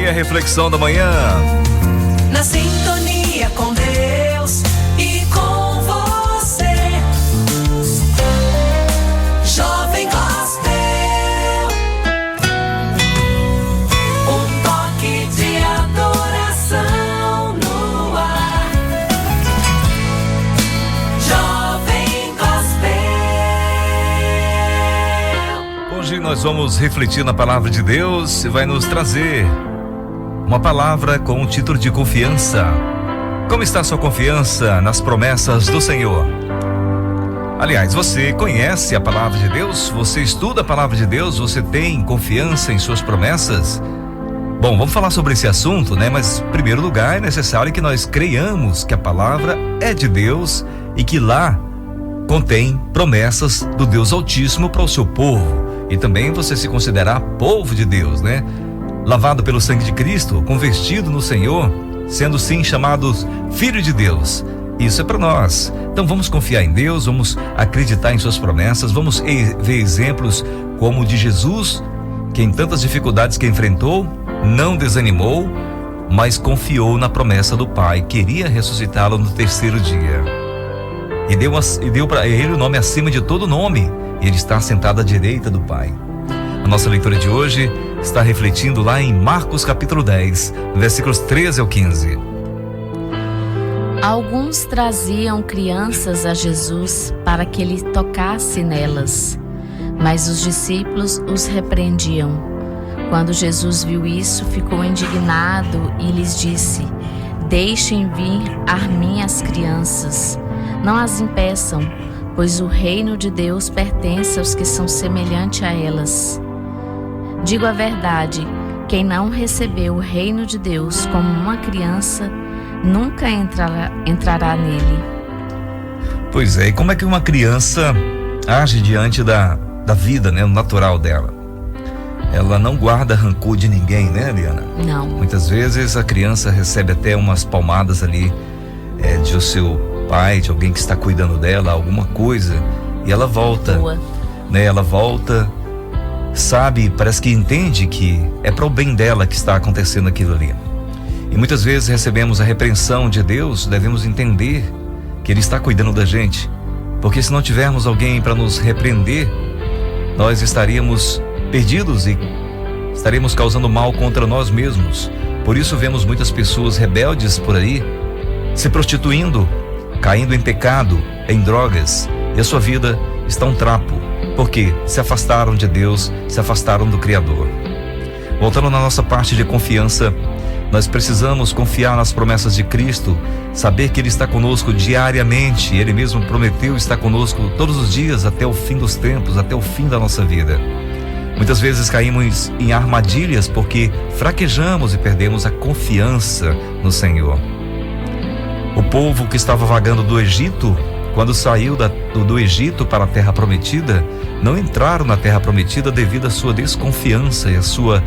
a reflexão da manhã. Na sintonia com Deus e com você. Jovem Gospel. Um toque de adoração no ar. Jovem Gospel. Hoje nós vamos refletir na palavra de Deus e vai nos trazer uma palavra com o título de confiança. Como está a sua confiança nas promessas do Senhor? Aliás, você conhece a palavra de Deus? Você estuda a palavra de Deus? Você tem confiança em suas promessas? Bom, vamos falar sobre esse assunto, né? Mas, em primeiro lugar, é necessário que nós creiamos que a palavra é de Deus e que lá contém promessas do Deus Altíssimo para o seu povo. E também você se considerar povo de Deus, né? Lavado pelo sangue de Cristo, convertido no Senhor, sendo sim chamados filho de Deus. Isso é para nós. Então vamos confiar em Deus, vamos acreditar em suas promessas, vamos ver exemplos como o de Jesus, que em tantas dificuldades que enfrentou, não desanimou, mas confiou na promessa do Pai, queria ressuscitá-lo no terceiro dia. E deu para ele o nome acima de todo nome, e ele está sentado à direita do Pai. A nossa leitura de hoje está refletindo lá em Marcos capítulo 10, versículos 13 ao 15. Alguns traziam crianças a Jesus para que ele tocasse nelas, mas os discípulos os repreendiam. Quando Jesus viu isso, ficou indignado e lhes disse: Deixem vir a mim as crianças, não as impeçam, pois o reino de Deus pertence aos que são semelhantes a elas. Digo a verdade, quem não recebeu o reino de Deus como uma criança, nunca entrará nele. Pois é, e como é que uma criança age diante da vida, né, o natural dela? Ela não guarda rancor de ninguém, né, Eliana? Não. Muitas vezes a criança recebe até umas palmadas ali de o seu pai, de alguém que está cuidando dela, alguma coisa, e ela volta. Boa. Né, ela volta, sabe, parece que entende que é para o bem dela que está acontecendo aquilo ali. E muitas vezes recebemos a repreensão de Deus, devemos entender que Ele está cuidando da gente, porque se não tivermos alguém para nos repreender, nós estaríamos perdidos e estaremos causando mal contra nós mesmos. Por isso vemos muitas pessoas rebeldes por aí, se prostituindo, caindo em pecado, em drogas, e a sua vida está um trapo, porque se afastaram de Deus, se afastaram do Criador. Voltando na nossa parte de confiança, nós precisamos confiar nas promessas de Cristo, saber que Ele está conosco diariamente. Ele mesmo prometeu estar conosco todos os dias até o fim dos tempos, até o fim da nossa vida. Muitas vezes caímos em armadilhas porque fraquejamos e perdemos a confiança no Senhor. O povo que estava vagando do Egito, quando saiu do Egito para a terra prometida, não entraram na terra prometida devido à sua desconfiança e à sua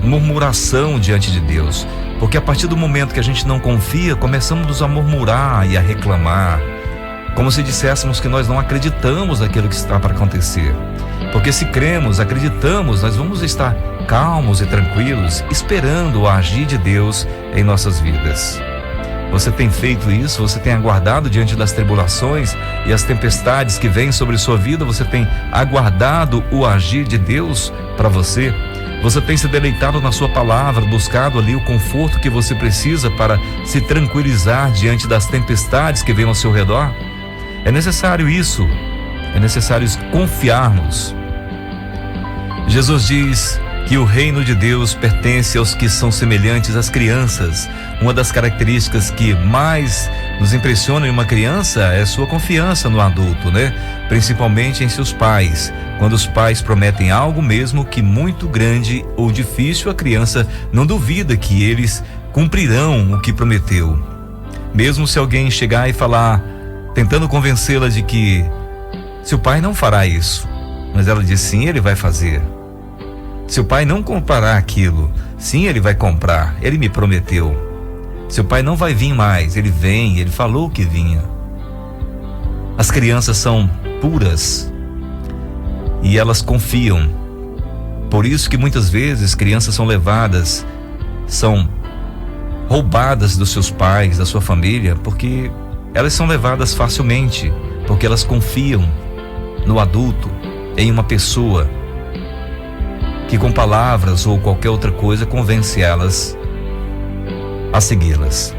murmuração diante de Deus. Porque a partir do momento que a gente não confia, começamos a murmurar e a reclamar, como se disséssemos que nós não acreditamos naquilo que está para acontecer. Porque se cremos, acreditamos, nós vamos estar calmos e tranquilos, esperando o agir de Deus em nossas vidas. Você tem feito isso? Você tem aguardado diante das tribulações e as tempestades que vêm sobre sua vida? Você tem aguardado o agir de Deus para você? Você tem se deleitado na sua palavra, buscado ali o conforto que você precisa para se tranquilizar diante das tempestades que vêm ao seu redor? É necessário isso, é necessário confiarmos. Jesus diz que o reino de Deus pertence aos que são semelhantes às crianças. Uma das características que mais nos impressiona em uma criança é sua confiança no adulto, né? Principalmente em seus pais. Quando os pais prometem algo, mesmo que muito grande ou difícil, a criança não duvida que eles cumprirão o que prometeu. Mesmo se alguém chegar e falar, tentando convencê-la de que seu pai não fará isso, mas ela diz sim, ele vai fazer. Seu pai não comprará aquilo, sim, ele vai comprar, ele me prometeu. Seu pai não vai vir mais, ele vem, ele falou que vinha. As crianças são puras e elas confiam. Por isso que muitas vezes crianças são roubadas dos seus pais, da sua família, porque elas são levadas facilmente, porque elas confiam no adulto, em uma pessoa que com palavras ou qualquer outra coisa convence elas a segui-las.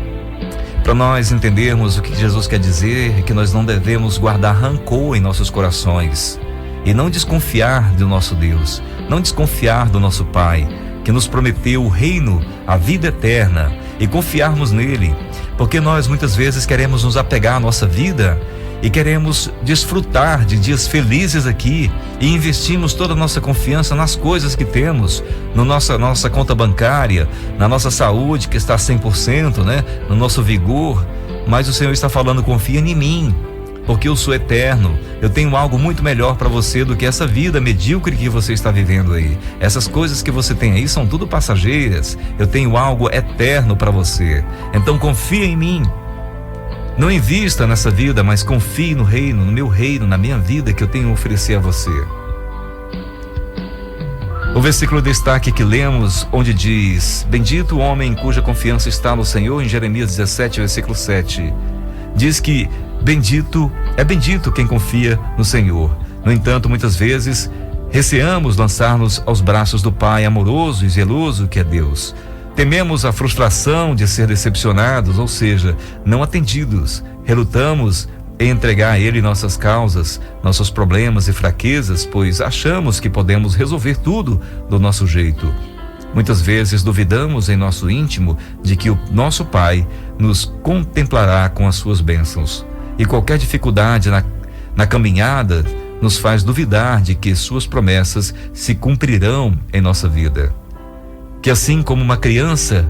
Para nós entendermos o que Jesus quer dizer, é que nós não devemos guardar rancor em nossos corações e não desconfiar do nosso Deus, não desconfiar do nosso Pai, que nos prometeu o reino, a vida eterna, e confiarmos nele, porque nós muitas vezes queremos nos apegar à nossa vida e queremos desfrutar de dias felizes aqui e investimos toda a nossa confiança nas coisas que temos, na nossa conta bancária, na nossa saúde que está 100%, né? No nosso vigor. Mas o Senhor está falando: confia em mim, porque eu sou eterno. Eu tenho algo muito melhor para você do que essa vida medíocre que você está vivendo aí. Essas coisas que você tem aí são tudo passageiras. Eu tenho algo eterno para você. Então confia em mim. Não invista nessa vida, mas confie no reino, no meu reino, na minha vida que eu tenho a oferecer a você. O versículo de destaque que lemos, onde diz: bendito o homem cuja confiança está no Senhor, em Jeremias 17, versículo 7. Diz que bendito quem confia no Senhor. No entanto, muitas vezes receamos lançar-nos aos braços do Pai amoroso e zeloso que é Deus. Tememos a frustração de ser decepcionados, ou seja, não atendidos. Relutamos em entregar a Ele nossas causas, nossos problemas e fraquezas, pois achamos que podemos resolver tudo do nosso jeito. Muitas vezes duvidamos em nosso íntimo de que o nosso Pai nos contemplará com as suas bênçãos. E qualquer dificuldade na caminhada nos faz duvidar de que suas promessas se cumprirão em nossa vida. Que assim como uma criança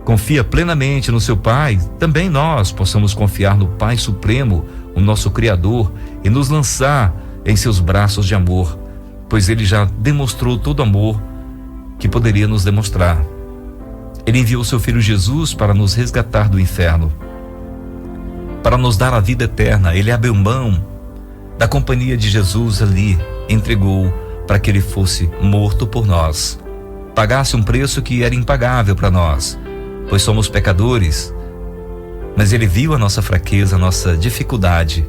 confia plenamente no seu pai, também nós possamos confiar no Pai Supremo, o nosso Criador, e nos lançar em seus braços de amor, pois Ele já demonstrou todo amor que poderia nos demonstrar. Ele enviou seu Filho Jesus para nos resgatar do inferno, para nos dar a vida eterna. Ele abriu mão da companhia de Jesus ali, entregou para que Ele fosse morto por nós, pagasse um preço que era impagável para nós, pois somos pecadores, mas Ele viu a nossa fraqueza, a nossa dificuldade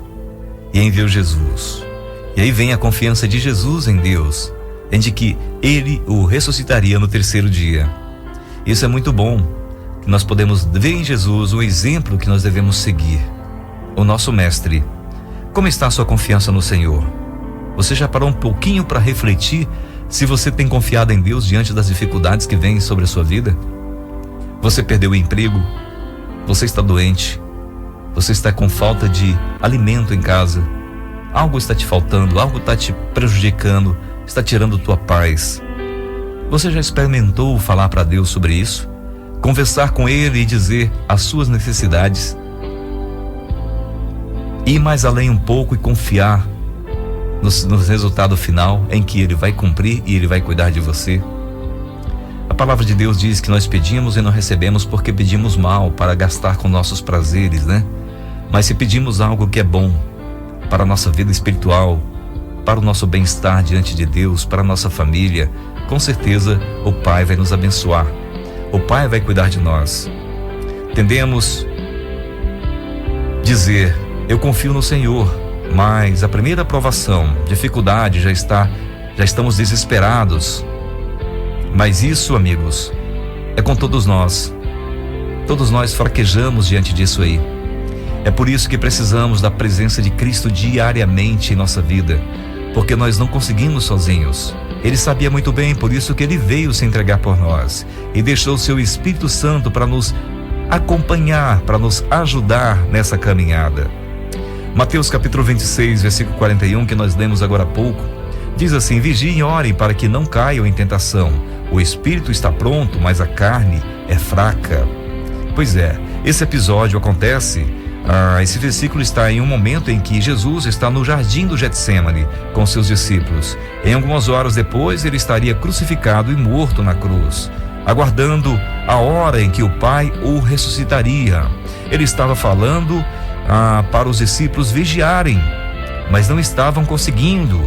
e enviou Jesus. E aí vem a confiança de Jesus em Deus, em de que Ele o ressuscitaria no terceiro dia. Isso é muito bom, que nós podemos ver em Jesus o exemplo que nós devemos seguir, o nosso mestre. Como está a sua confiança no Senhor? Você já parou um pouquinho para refletir se você tem confiado em Deus diante das dificuldades que vêm sobre a sua vida? Você perdeu o emprego? Você está doente? Você está com falta de alimento em casa? Algo está te faltando, algo está te prejudicando, está tirando tua paz. Você já experimentou falar para Deus sobre isso? Conversar com Ele e dizer as suas necessidades? Ir mais além um pouco e confiar no resultado final, em que Ele vai cumprir e Ele vai cuidar de você? A palavra de Deus diz que nós pedimos e não recebemos porque pedimos mal, para gastar com nossos prazeres, né? Mas se pedimos algo que é bom para a nossa vida espiritual, para o nosso bem-estar diante de Deus, para a nossa família, com certeza o Pai vai nos abençoar, o Pai vai cuidar de nós. Tendemos dizer: eu confio no Senhor, mas a primeira provação, dificuldade, já estamos desesperados. Mas isso, amigos, é com todos nós. Todos nós fraquejamos diante disso aí. É por isso que precisamos da presença de Cristo diariamente em nossa vida, porque nós não conseguimos sozinhos. Ele sabia muito bem, por isso que Ele veio se entregar por nós e deixou o seu Espírito Santo para nos acompanhar, para nos ajudar nessa caminhada. Mateus capítulo 26, versículo 41, que nós lemos agora há pouco, diz assim: vigiem e orem para que não caiam em tentação. O espírito está pronto, mas a carne é fraca. Pois é, esse episódio acontece, esse versículo está em um momento em que Jesus está no jardim do Getsêmani com seus discípulos. Em algumas horas depois, Ele estaria crucificado e morto na cruz, aguardando a hora em que o Pai o ressuscitaria. Ele estava falando para os discípulos vigiarem, mas não estavam conseguindo,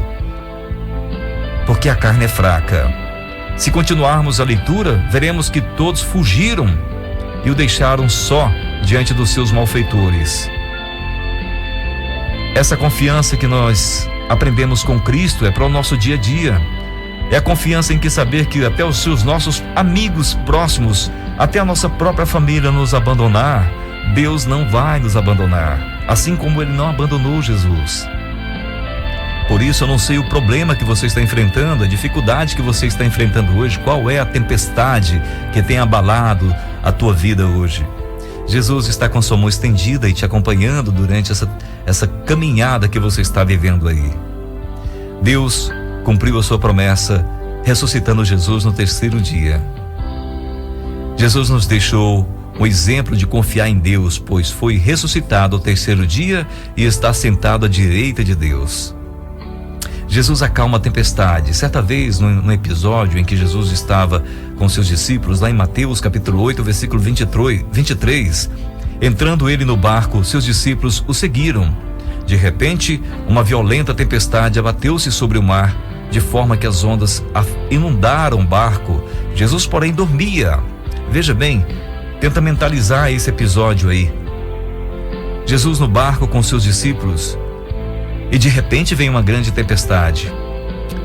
porque a carne é fraca. Se continuarmos a leitura, veremos que todos fugiram e o deixaram só diante dos seus malfeitores. Essa confiança que nós aprendemos com Cristo é para o nosso dia a dia. É a confiança em que saber que até os nossos amigos próximos, até a nossa própria família nos abandonar, Deus não vai nos abandonar, assim como Ele não abandonou Jesus. Por isso eu não sei o problema que você está enfrentando, a dificuldade que você está enfrentando hoje, qual é a tempestade que tem abalado a tua vida hoje. Jesus está com sua mão estendida e te acompanhando durante essa caminhada que você está vivendo aí. Deus cumpriu a sua promessa, ressuscitando Jesus no terceiro dia. Jesus nos deixou um exemplo de confiar em Deus, pois foi ressuscitado ao terceiro dia e está sentado à direita de Deus. Jesus acalma a tempestade. Certa vez, num episódio em que Jesus estava com seus discípulos, lá em Mateus capítulo 8, versículo 23, entrando ele no barco, seus discípulos o seguiram. De repente, uma violenta tempestade abateu-se sobre o mar, de forma que as ondas inundaram o barco. Jesus, porém, dormia. Veja bem, tenta mentalizar esse episódio aí. Jesus no barco com seus discípulos, e de repente vem uma grande tempestade.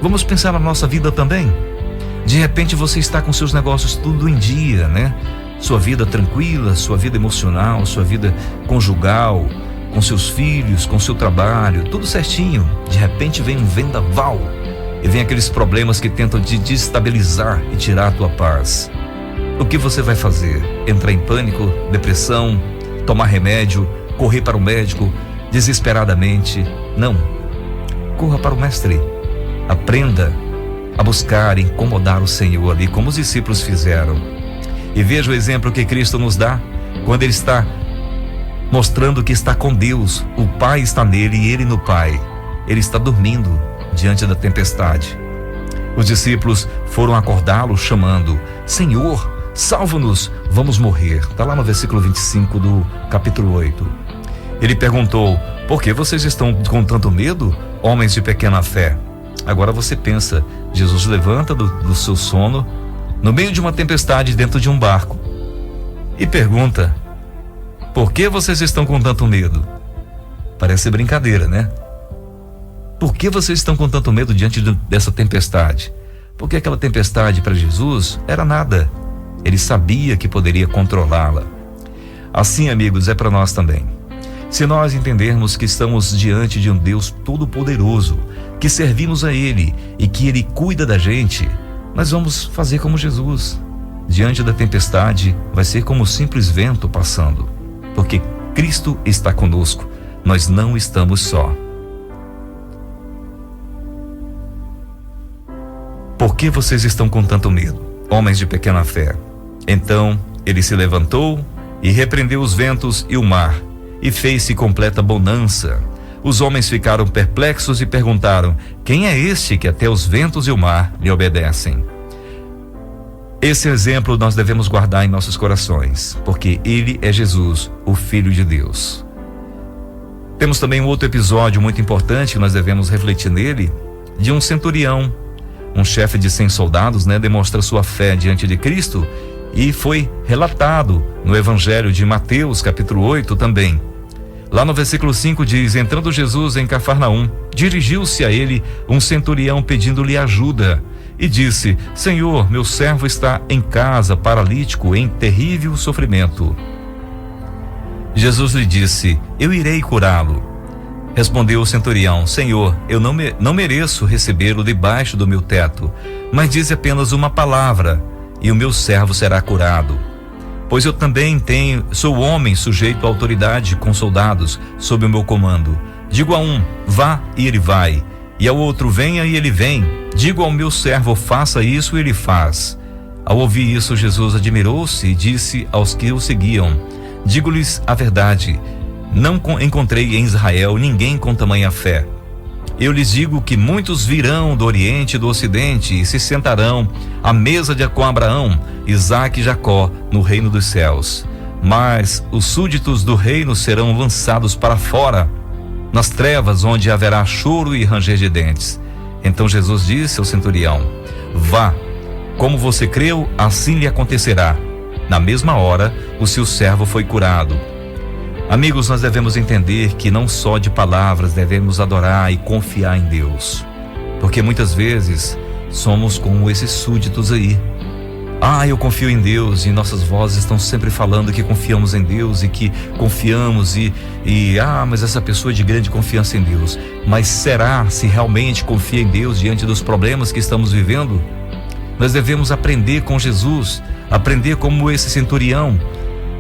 Vamos pensar na nossa vida também. De repente você está com seus negócios tudo em dia, né? Sua vida tranquila, sua vida emocional, sua vida conjugal, com seus filhos, com seu trabalho, tudo certinho. De repente vem um vendaval e vem aqueles problemas que tentam te destabilizar e tirar a tua paz. O que você vai fazer? Entrar em pânico, depressão, tomar remédio, correr para o médico desesperadamente? Não. Corra para o Mestre. Aprenda a buscar incomodar o Senhor ali, como os discípulos fizeram. E veja o exemplo que Cristo nos dá quando Ele está mostrando que está com Deus. O Pai está nele e Ele no Pai. Ele está dormindo diante da tempestade. Os discípulos foram acordá-lo chamando: Senhor, salva-nos, vamos morrer. Está lá no versículo 25 do capítulo 8. Ele perguntou: por que vocês estão com tanto medo, homens de pequena fé? Agora você pensa, Jesus levanta do seu sono, no meio de uma tempestade dentro de um barco, e pergunta: por que vocês estão com tanto medo? Parece brincadeira, né? Por que vocês estão com tanto medo diante dessa tempestade? Porque aquela tempestade para Jesus era nada. Ele sabia que poderia controlá-la. Assim, amigos, é para nós também. Se nós entendermos que estamos diante de um Deus todo-poderoso, que servimos a Ele e que Ele cuida da gente, nós vamos fazer como Jesus. Diante da tempestade, vai ser como um simples vento passando, porque Cristo está conosco, nós não estamos só. Por que vocês estão com tanto medo, homens de pequena fé? Então ele se levantou e repreendeu os ventos e o mar, e fez-se completa bonança. Os homens ficaram perplexos e perguntaram: quem é este que até os ventos e o mar lhe obedecem? Esse exemplo nós devemos guardar em nossos corações, porque Ele é Jesus, o Filho de Deus. Temos também um outro episódio muito importante que nós devemos refletir nele, de um centurião, um chefe de 100 soldados, demonstra sua fé diante de Cristo, e foi relatado no Evangelho de Mateus, capítulo 8 também. Lá no versículo 5 diz: entrando Jesus em Cafarnaum, dirigiu-se a ele um centurião pedindo-lhe ajuda, e disse: Senhor, meu servo está em casa, paralítico, em terrível sofrimento. Jesus lhe disse: eu irei curá-lo. Respondeu o centurião: Senhor, eu não mereço recebê-lo debaixo do meu teto, mas dize apenas uma palavra, e o meu servo será curado. Pois eu também sou homem sujeito à autoridade com soldados sob o meu comando. Digo a um: vá, e ele vai, e ao outro: venha, e ele vem. Digo ao meu servo: faça isso, e ele faz. Ao ouvir isso, Jesus admirou-se e disse aos que o seguiam: digo-lhes a verdade, não encontrei em Israel ninguém com tamanha fé. Eu lhes digo que muitos virão do Oriente e do Ocidente e se sentarão à mesa com Abraão, Isaque e Jacó no reino dos céus. Mas os súditos do reino serão lançados para fora, nas trevas, onde haverá choro e ranger de dentes. Então Jesus disse ao centurião: vá, Como você creu, assim lhe acontecerá. Na mesma hora, o seu servo foi curado. Amigos, nós devemos entender que não só de palavras devemos adorar e confiar em Deus. Porque muitas vezes somos como esses súditos aí. Eu confio em Deus, e nossas vozes estão sempre falando que confiamos em Deus e que confiamos mas essa pessoa é de grande confiança em Deus. Mas será se realmente confia em Deus diante dos problemas que estamos vivendo? Nós devemos aprender com Jesus, aprender como esse centurião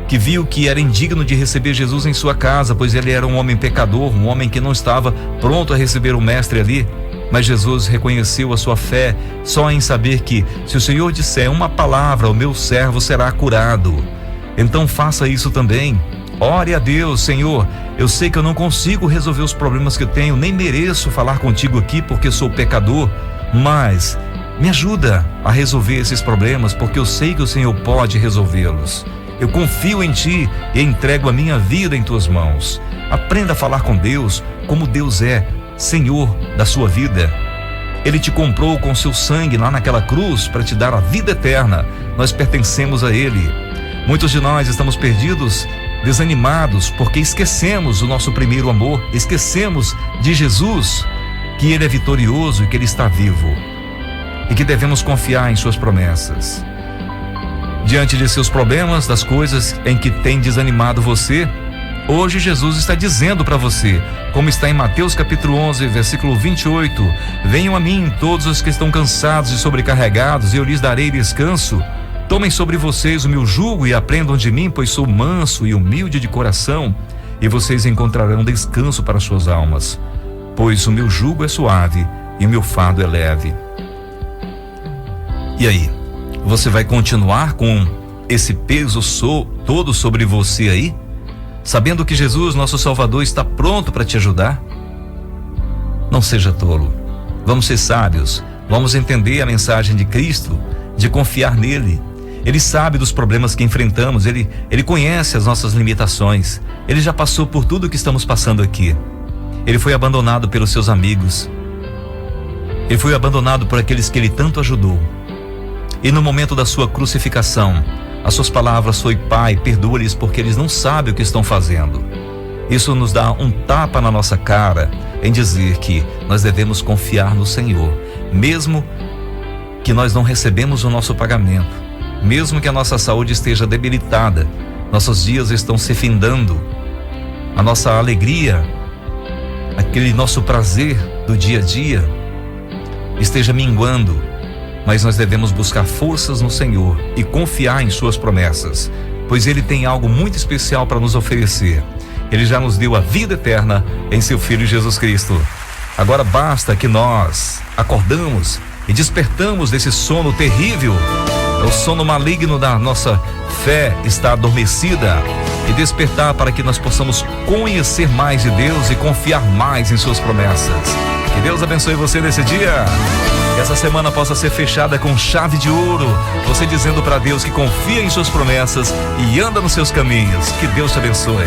que viu que era indigno de receber Jesus em sua casa, pois ele era um homem pecador, um homem que não estava pronto a receber o mestre ali. Mas Jesus reconheceu a sua fé só em saber que, se o Senhor disser uma palavra, o meu servo será curado. Então faça isso também. Ore a Deus: Senhor, eu sei que eu não consigo resolver os problemas que eu tenho, nem mereço falar contigo aqui porque sou pecador, mas me ajuda a resolver esses problemas, porque eu sei que o Senhor pode resolvê-los. Eu confio em Ti e entrego a minha vida em Tuas mãos. Aprenda a falar com Deus como Deus é Senhor da sua vida. Ele te comprou com seu sangue lá naquela cruz para te dar a vida eterna. Nós pertencemos a Ele. Muitos de nós estamos perdidos, desanimados, porque esquecemos o nosso primeiro amor, esquecemos de Jesus, que Ele é vitorioso e que Ele está vivo, e que devemos confiar em Suas promessas. Diante de seus problemas, das coisas em que tem desanimado você, hoje Jesus está dizendo para você, como está em Mateus capítulo 11, versículo 28, venham a mim todos os que estão cansados e sobrecarregados, e eu lhes darei descanso. Tomem sobre vocês o meu jugo e aprendam de mim, pois sou manso e humilde de coração, e vocês encontrarão descanso para suas almas, pois o meu jugo é suave e o meu fardo é leve. E aí, você vai continuar com esse peso todo sobre você aí? Sabendo que Jesus, nosso Salvador, está pronto para te ajudar? Não seja tolo. Vamos ser sábios. Vamos entender a mensagem de Cristo, de confiar nele. Ele sabe dos problemas que enfrentamos. Ele conhece as nossas limitações. Ele já passou por tudo o que estamos passando aqui. Ele foi abandonado pelos seus amigos. Ele foi abandonado por aqueles que ele tanto ajudou. E no momento da sua crucificação, as suas palavras foi: Pai, perdoa-lhes porque eles não sabem o que estão fazendo. Isso nos dá um tapa na nossa cara em dizer que nós devemos confiar no Senhor, mesmo que nós não recebemos o nosso pagamento, mesmo que a nossa saúde esteja debilitada, nossos dias estão se findando, a nossa alegria, aquele nosso prazer do dia a dia esteja minguando. Mas nós devemos buscar forças no Senhor e confiar em Suas promessas, pois Ele tem algo muito especial para nos oferecer. Ele já nos deu a vida eterna em Seu Filho Jesus Cristo. Agora basta que nós acordamos e despertamos desse sono terrível, o sono maligno da nossa fé está adormecida, e despertar para que nós possamos conhecer mais de Deus e confiar mais em Suas promessas. Que Deus abençoe você nesse dia. Que essa semana possa ser fechada com chave de ouro. Você dizendo para Deus que confia em Suas promessas e anda nos seus caminhos. Que Deus te abençoe.